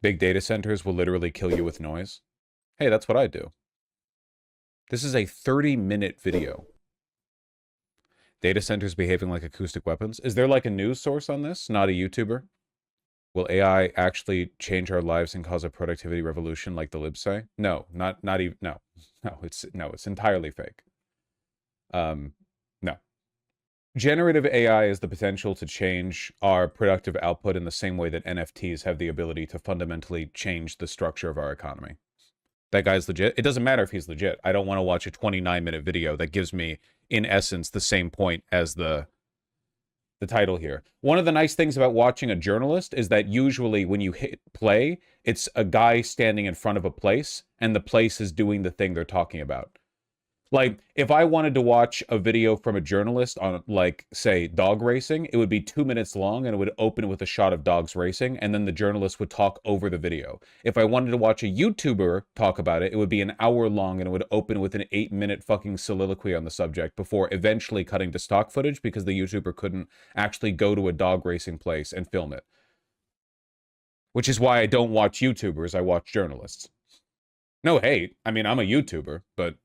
Big data centers will literally kill you with noise. Hey, that's what I do. This is a 30-minute video. Data centers behaving like acoustic weapons. Is there like a news source on this? Not a YouTuber? Will AI actually change our lives and cause a productivity revolution like the libs say? No, not even, no, it's entirely fake. No. Generative AI has the potential to change our productive output in the same way that NFTs have the ability to fundamentally change the structure of our economy. That guy's legit. It doesn't matter if he's legit. I don't want to watch a 29-minute video that gives me, in essence, the same point as the title here. One of the nice things about watching a journalist is that usually when you hit play, it's a guy standing in front of a place, and the place is doing the thing they're talking about. Like, if I wanted to watch a video from a journalist on, like, say, dog racing, it would be 2 minutes long, and it would open with a shot of dogs racing, and then the journalist would talk over the video. If I wanted to watch a YouTuber talk about it, it would be an hour long, and it would open with an 8-minute fucking soliloquy on the subject before eventually cutting to stock footage because the YouTuber couldn't actually go to a dog racing place and film it. Which is why I don't watch YouTubers, I watch journalists. No hate. I mean, I'm a YouTuber, but...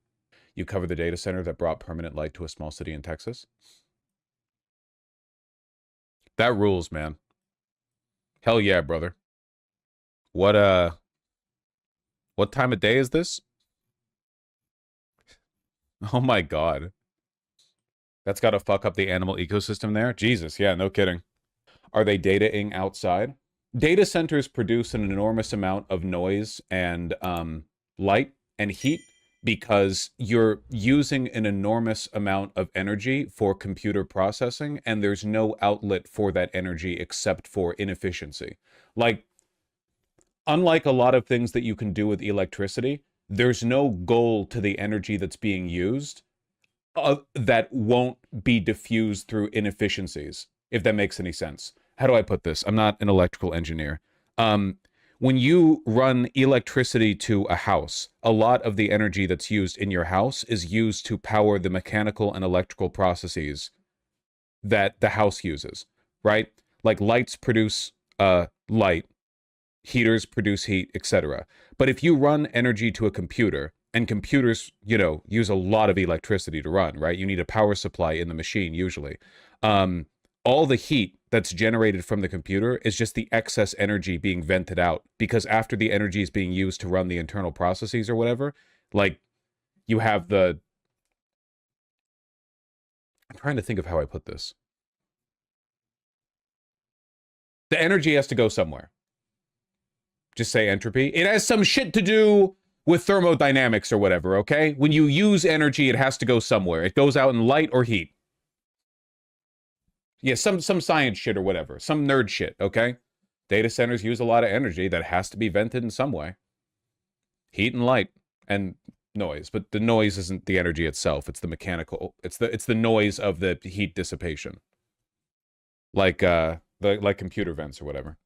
You cover the data center that brought permanent light to a small city in Texas? That rules, man. Hell yeah, brother. What time of day is this? Oh my god. That's gotta fuck up the animal ecosystem there? Jesus, yeah, no kidding. Are they dataing outside? Data centers produce an enormous amount of noise and light and heat because you're using an enormous amount of energy for computer processing, and there's no outlet for that energy except for inefficiency. Like, unlike a lot of things that you can do with electricity, there's no goal to the energy that's being used that won't be diffused through inefficiencies, if that makes any sense. How do I put this? I'm not an electrical engineer. When you run electricity to a house, a lot of the energy that's used in your house is used to power the mechanical and electrical processes that the house uses, right? Like lights produce light, heaters produce heat, etc. But if you run energy to a computer, and computers, you know, use a lot of electricity to run, right? You need a power supply in the machine usually. All the heat that's generated from the computer is just the excess energy being vented out, because after the energy is being used to run the internal processes or whatever, like, you have the... I'm trying to think of how I put this. The energy has to go somewhere. Just say entropy. It has some shit to do with thermodynamics or whatever, okay? When you use energy, it has to go somewhere. It goes out in light or heat. Yeah, some science shit or whatever. Some nerd shit, okay? Data centers use a lot of energy that has to be vented in some way. Heat and light and noise. But the noise isn't the energy itself. It's the mechanical. It's the noise of the heat dissipation. Like computer vents or whatever.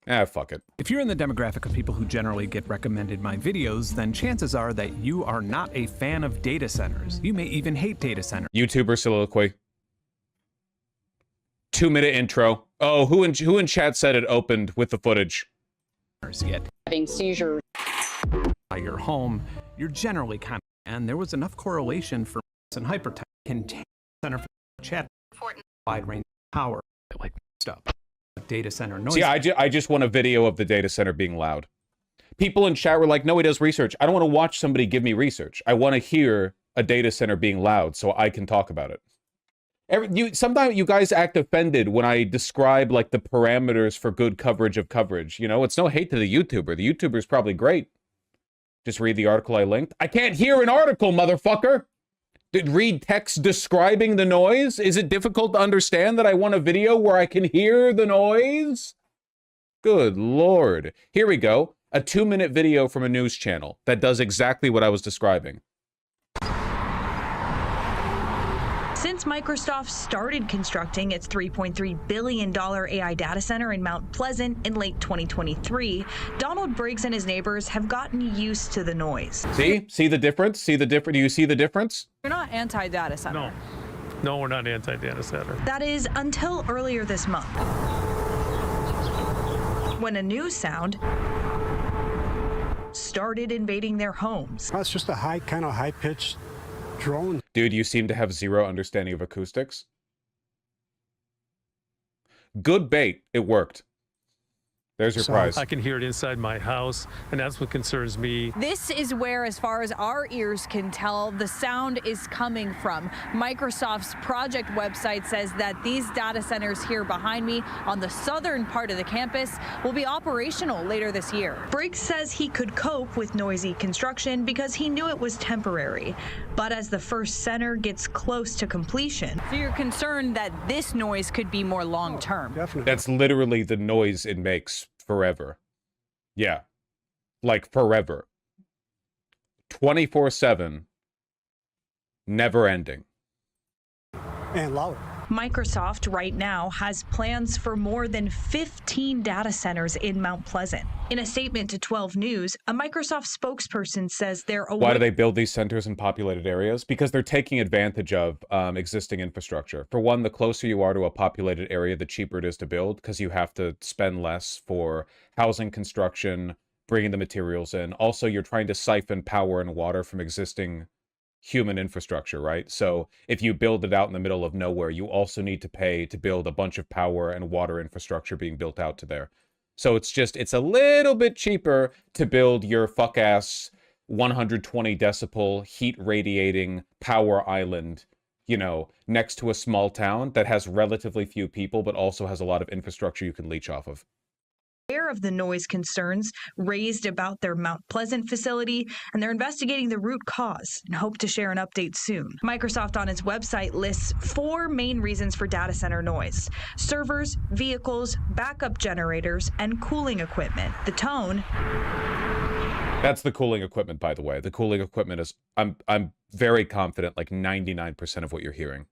Ah, fuck it. If you're in the demographic of people who generally get recommended my videos, then chances are that you are not a fan of data centers. You may even hate data centers. YouTuber soliloquy. 2-minute intro. Oh, who in chat said it opened with the footage? Yet having seizures by your home, you're generally kind of, and there was enough correlation for and hypertext contain center for chat wide range of power like stuff. Data center noise. See, I just want a video of the data center being loud. People in chat were like, no, he does research. I don't want to watch somebody give me research. I want to hear a data center being loud so I can talk about it. Sometimes you guys act offended when I describe, like, the parameters for good coverage of coverage. You know, it's no hate to the YouTuber. The YouTuber's probably great. Just read the article I linked. I can't hear an article, motherfucker! Read text describing the noise? Is it difficult to understand that I want a video where I can hear the noise? Good lord. Here we go. A 2-minute video from a news channel that does exactly what I was describing. Since Microsoft started constructing its $3.3 billion AI data center in Mount Pleasant in late 2023, Donald Briggs and his neighbors have gotten used to the noise. See the difference? See the difference? Do you see the difference? You're not anti-data center. No, we're not anti-data center. That is, until earlier this month. when a new sound started invading their homes. That's just a kind of high-pitched drone. Dude, you seem to have zero understanding of acoustics. Good bait. It worked. There's your prize. I can hear it inside my house, and that's what concerns me. This is where, as far as our ears can tell, the sound is coming from. Microsoft's project website says that these data centers here behind me on the southern part of the campus will be operational later this year. Briggs says he could cope with noisy construction because he knew it was temporary. But as the first center gets close to completion... So you're concerned that this noise could be more long-term? Definitely. That's literally the noise it makes forever. Yeah. Like forever. 24/7. Never ending. And louder. Microsoft right now has plans for more than 15 data centers in Mount Pleasant. In a statement to 12 News, a Microsoft spokesperson says they're aware. Why do they build these centers in populated areas? Because they're taking advantage of existing infrastructure. For one, the closer you are to a populated area, the cheaper it is to build, because you have to spend less for housing construction, bringing the materials in. Also, you're trying to siphon power and water from existing human infrastructure, right? So if you build it out in the middle of nowhere, you also need to pay to build a bunch of power and water infrastructure being built out to there. So it's a little bit cheaper to build your fuck-ass 120 decibel heat radiating power island, you know, next to a small town that has relatively few people, but also has a lot of infrastructure you can leech off of. Of the noise concerns raised about their Mount Pleasant facility, and they're investigating the root cause and hope to share an update soon. Microsoft on its website lists 4 main reasons for data center noise: servers, vehicles, backup generators, and cooling equipment. The tone... That's the cooling equipment, by the way. The cooling equipment is, I'm very confident, like 99% of what you're hearing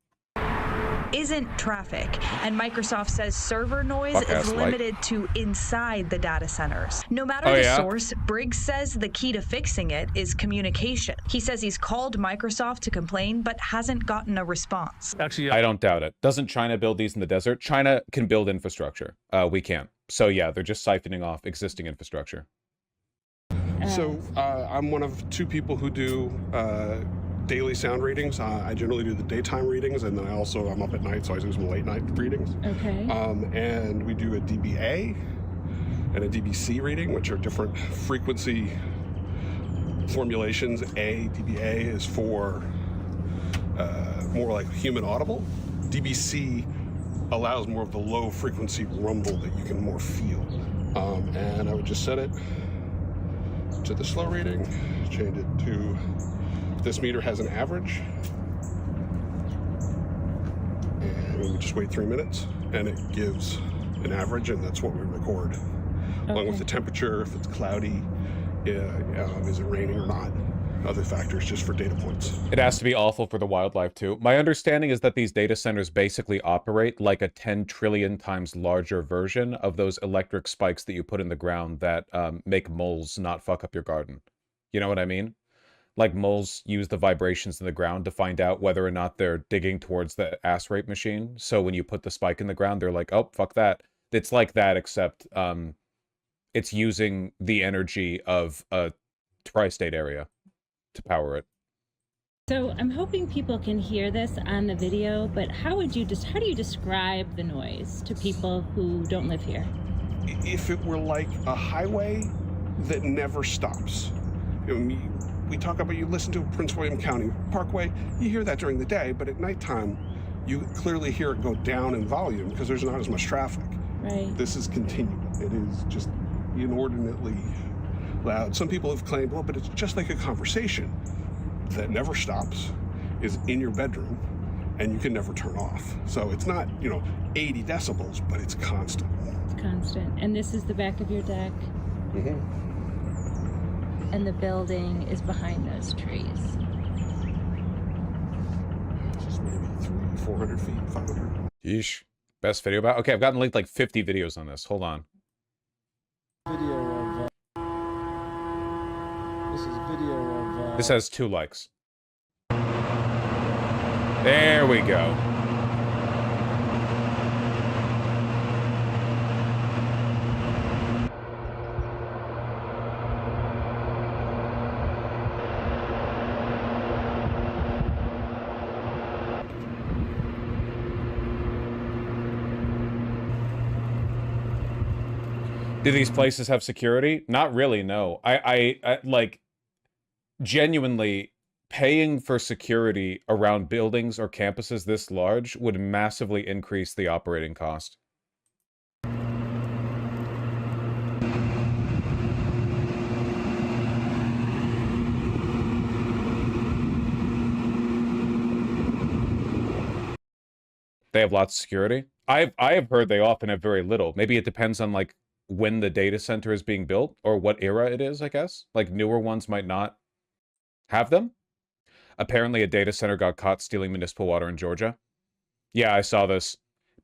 isn't traffic, and Microsoft says server noise is limited to inside the data centers. No matter the source, Briggs says the key to fixing it is communication. He says he's called Microsoft to complain, but hasn't gotten a response. Actually, I don't doubt it. Doesn't China build these in the desert? China can build infrastructure. We can't. So yeah, they're just siphoning off existing infrastructure. So I'm one of 2 people who do daily sound readings. I generally do the daytime readings, and then I'm up at night, so I do some late night readings. Okay. And we do a dBA and a dBc reading, which are different frequency formulations. dBA is for more like human audible. dBc allows more of the low frequency rumble that you can more feel. And I would just set it to the slow reading, change it to... This meter has an average, and we just wait 3 minutes, and it gives an average, and that's what we record, along with the temperature, if it's cloudy, is it raining or not, other factors just for data points. It has to be awful for the wildlife, too. My understanding is that these data centers basically operate like a 10 trillion times larger version of those electric spikes that you put in the ground that make moles not fuck up your garden. You know what I mean? Like moles use the vibrations in the ground to find out whether or not they're digging towards the ass rape machine. So when you put the spike in the ground, they're like, oh, fuck that. It's like that, except it's using the energy of a tri-state area to power it. So I'm hoping people can hear this on the video, but how do you describe the noise to people who don't live here? If it were like a highway that never stops. You know, we talk about, you listen to Prince William County Parkway, you hear that during the day, but at nighttime, you clearly hear it go down in volume because there's not as much traffic. Right. This is continual. It is just inordinately loud. Some people have claimed, well, but it's just like a conversation that never stops, is in your bedroom, and you can never turn off. So it's not, 80 decibels, but it's constant. It's constant. And this is the back of your deck? Mm-hmm. And the building is behind those trees. Just maybe 400 feet, 500. Yeesh. Best video about... Okay, I've gotten linked like 50 videos on this. Hold on. This has 2 likes. There we go. Do these places have security? Not really, no. I like, genuinely, paying for security around buildings or campuses this large would massively increase the operating cost. They have lots of security. I have heard they often have very little. Maybe it depends on like when the data center is being built or what era it is, I guess. Like newer ones might not have them. Apparently a data center got caught stealing municipal water in Georgia. Yeah, I saw this.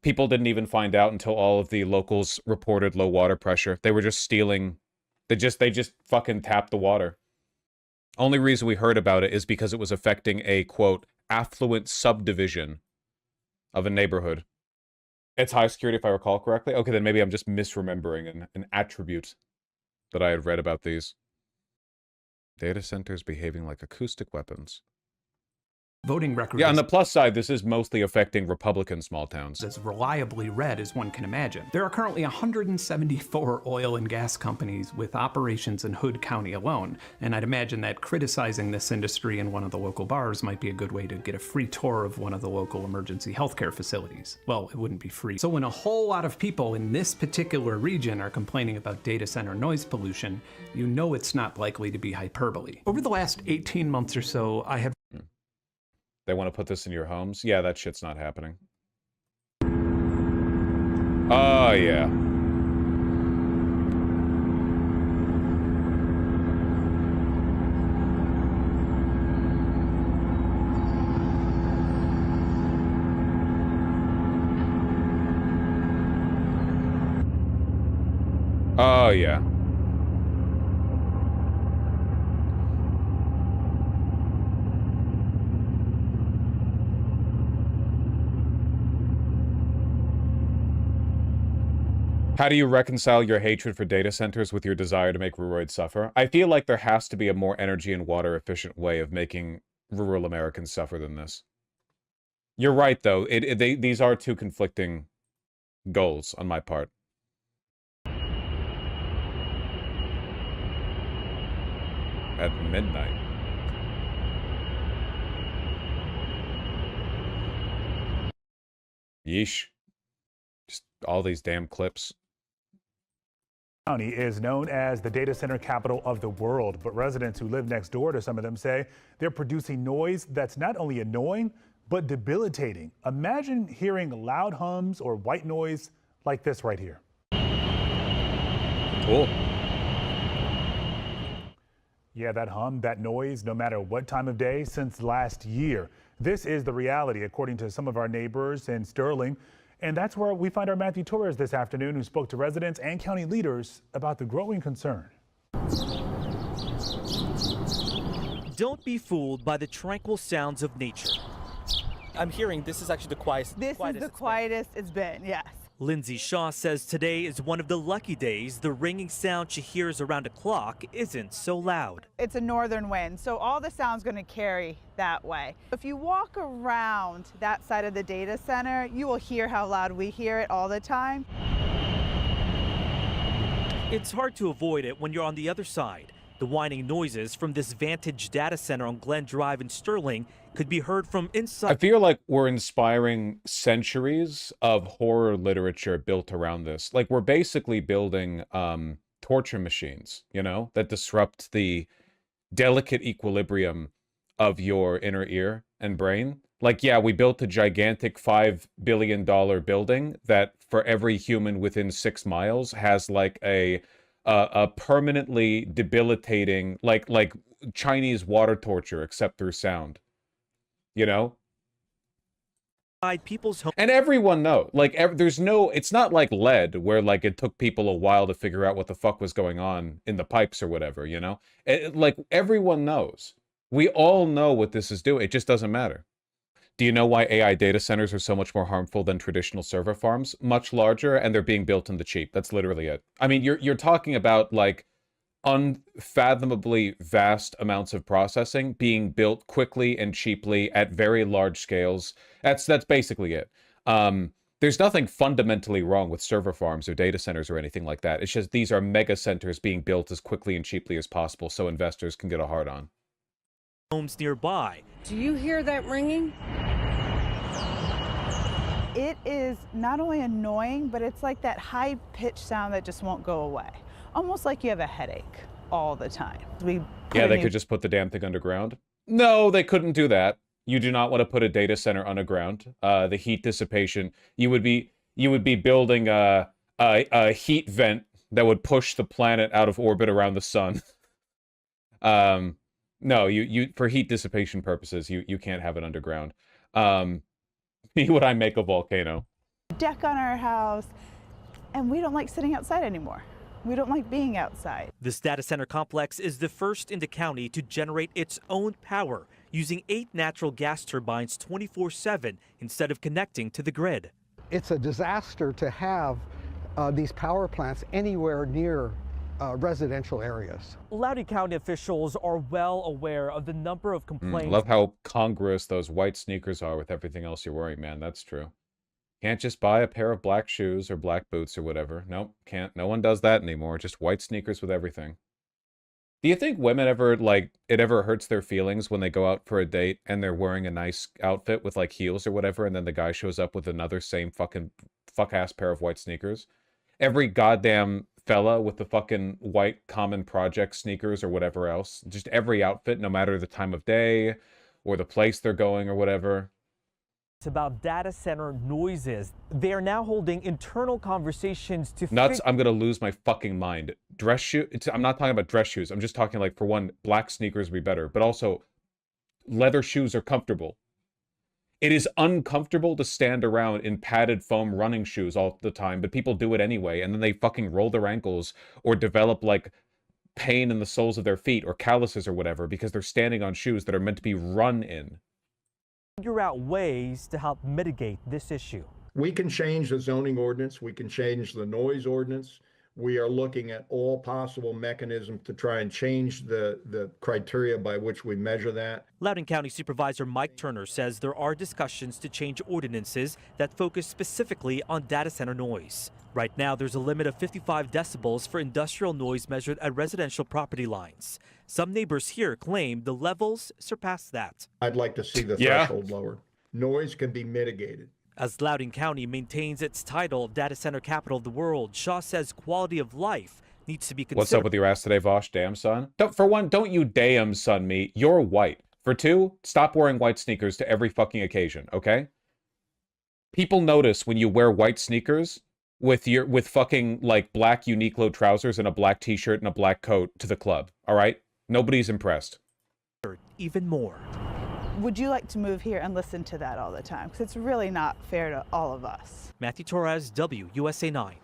People didn't even find out until all of the locals reported low water pressure. They were just stealing. They just fucking tapped the water. Only reason we heard about it is because it was affecting a, quote, affluent subdivision of a neighborhood. It's high security if I recall correctly. Okay, then maybe I'm just misremembering an attribute that I had read about these. Data centers behaving like acoustic weapons. Voting records. Yeah, on the plus side, this is mostly affecting Republican small towns. As reliably red as one can imagine. There are currently 174 oil and gas companies with operations in Hood County alone, and I'd imagine that criticizing this industry in one of the local bars might be a good way to get a free tour of one of the local emergency healthcare facilities. Well, it wouldn't be free. So when a whole lot of people in this particular region are complaining about data center noise pollution, you know it's not likely to be hyperbole. Over the last 18 months or so, I have They want to put this in your homes? Yeah, that shit's not happening. Oh, yeah. Oh, yeah. How do you reconcile your hatred for data centers with your desire to make ruraloids suffer? I feel like there has to be a more energy and water efficient way of making rural Americans suffer than this. You're right, though. These are two conflicting goals on my part. At midnight. Yeesh. Just all these damn clips. County is known as the data center capital of the world, but residents who live next door to some of them say they're producing noise that's not only annoying, but debilitating. Imagine hearing loud hums or white noise like this right here. Cool. Yeah, that hum, that noise, no matter what time of day since last year. This is the reality, according to some of our neighbors in Sterling. And that's where we find our Matthew Torres this afternoon, who spoke to residents and county leaders about the growing concern. Don't be fooled by the tranquil sounds of nature. I'm hearing this is actually the quietest. This is the quietest it's been, yes. Lindsay Shaw says today is one of the lucky days the ringing sound she hears around a clock isn't so loud. It's a northern wind, so all the sound's going to carry that way. If you walk around that side of the data center, you will hear how loud we hear it all the time. It's hard to avoid it when you're on the other side. The whining noises from this Vantage data center on Glen Drive in Sterling could be heard from inside. I feel like we're inspiring centuries of horror literature built around this. Like, we're basically building torture machines, you know, that disrupt the delicate equilibrium of your inner ear and brain. Like, yeah, we built a gigantic $5 billion building that for every human within 6 miles has like a permanently debilitating, like Chinese water torture, except through sound. You know? People's home. And everyone knows. Like, there's no, it's not like lead, where like it took people a while to figure out what the fuck was going on in the pipes or whatever, you know? Like, everyone knows. We all know what this is doing. It just doesn't matter. Do you know why AI data centers are so much more harmful than traditional server farms? Much larger, and they're being built in the cheap. That's literally it. I mean, you're talking about, like, unfathomably vast amounts of processing being built quickly and cheaply at very large scales. That's basically it. There's nothing fundamentally wrong with server farms or data centers or anything like that. It's just these are mega centers being built as quickly and cheaply as possible so investors can get a hard on. Homes nearby. Do you hear that ringing? It is not only annoying, but it's like that high-pitched sound that just won't go away. Almost like you have a headache all the time. Yeah, they could just put the damn thing underground. No, they couldn't do that. You do not want to put a data center underground. The heat dissipation. You would be building a heat vent that would push the planet out of orbit around the sun. No, you for heat dissipation purposes, you can't have it underground. What I make a volcano. Deck on our house, and we don't like sitting outside anymore. We don't like being outside. This data center complex is the first in the county to generate its own power using 8 natural gas turbines 24/7 instead of connecting to the grid. It's a disaster to have these power plants anywhere near residential areas. Loudoun County officials are well aware of the number of complaints. Love how congruous those white sneakers are with everything else you're wearing, man. That's true. Can't just buy a pair of black shoes or black boots or whatever. Nope, can't. No one does that anymore. Just white sneakers with everything. Do you think women ever, like, it ever hurts their feelings when they go out for a date and they're wearing a nice outfit with, like, heels or whatever, and then the guy shows up with another same fucking fuck-ass pair of white sneakers? Every goddamn fella with the fucking white common project sneakers or whatever else. Just every outfit, no matter the time of day or the place they're going or whatever. It's about data center noises. They are now holding internal conversations to Nuts, I'm gonna lose my fucking mind. Dress shoe, I'm not talking about dress shoes. I'm just talking, like, for one, black sneakers would be better, but also leather shoes are comfortable. It is uncomfortable to stand around in padded foam running shoes all the time, but people do it anyway, and then they fucking roll their ankles or develop, like, pain in the soles of their feet or calluses or whatever because they're standing on shoes that are meant to be run in. Figure out ways to help mitigate this issue. We can change the zoning ordinance. We can change the noise ordinance. We are looking at all possible mechanisms to try and change the criteria by which we measure that. Loudoun County Supervisor Mike Turner says there are discussions to change ordinances that focus specifically on data center noise. Right now, there's a limit of 55 decibels for industrial noise measured at residential property lines. Some neighbors here claim the levels surpass that. I'd like to see the threshold lowered. Noise can be mitigated. As Loudoun County maintains its title of data center capital of the world, Shaw says quality of life needs to be considered. What's up with your ass today, Vaush? Damn, son. For one, don't you damn son me. You're white. For two, stop wearing white sneakers to every fucking occasion, okay? People notice when you wear white sneakers with fucking, like, black Uniqlo trousers and a black t-shirt and a black coat to the club, all right? Nobody's impressed. Even more. Would you like to move here and listen to that all the time? Because it's really not fair to all of us. Matthew Torres, WUSA 9.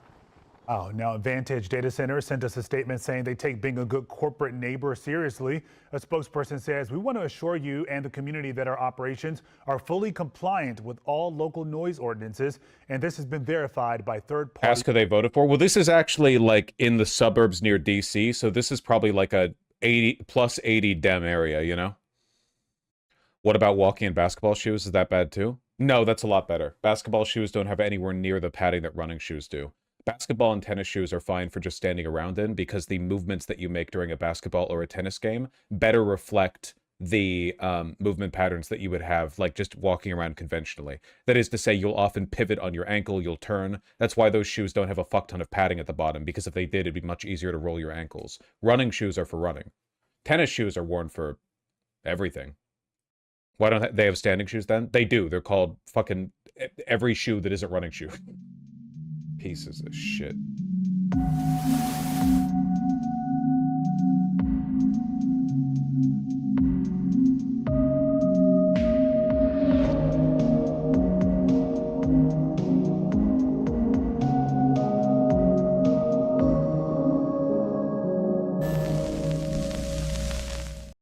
Oh, now Vantage Data Center sent us a statement saying they take being a good corporate neighbor seriously. A spokesperson says, "We want to assure you and the community that our operations are fully compliant with all local noise ordinances, and this has been verified by third parties." Ask who they voted for. Well, this is actually, like, in the suburbs near DC, so this is probably like a 80 Dem area, you know? What about walking in basketball shoes? Is that bad too? No, that's a lot better. Basketball shoes don't have anywhere near the padding that running shoes do. Basketball and tennis shoes are fine for just standing around in because the movements that you make during a basketball or a tennis game better reflect the movement patterns that you would have, like, just walking around conventionally. That is to say, you'll often pivot on your ankle, you'll turn. That's why those shoes don't have a fuck ton of padding at the bottom, because if they did, it'd be much easier to roll your ankles. Running shoes are for running. Tennis shoes are worn for everything. Why don't they have standing shoes then? They do. They're called fucking every shoe that isn't running shoe. Pieces of shit.